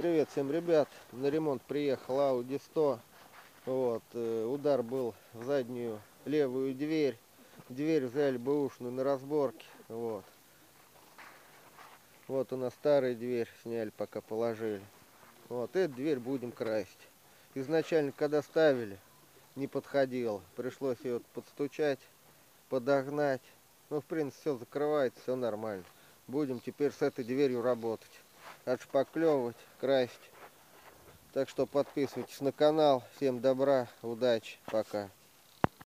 Привет всем, ребят. На ремонт приехал Audi 100. Вот, удар был в заднюю левую дверь. Дверь взяли бэушную на разборке. Вот у нас старая дверь, сняли, пока положили. Вот, эту дверь будем красить. Изначально, когда ставили, не подходило. Пришлось ее подстучать, подогнать. Ну, в принципе, все закрывается, все нормально. Будем теперь с этой дверью работать. Отшпаклевывать, красить. Так что подписывайтесь на канал. Всем добра, удачи, пока.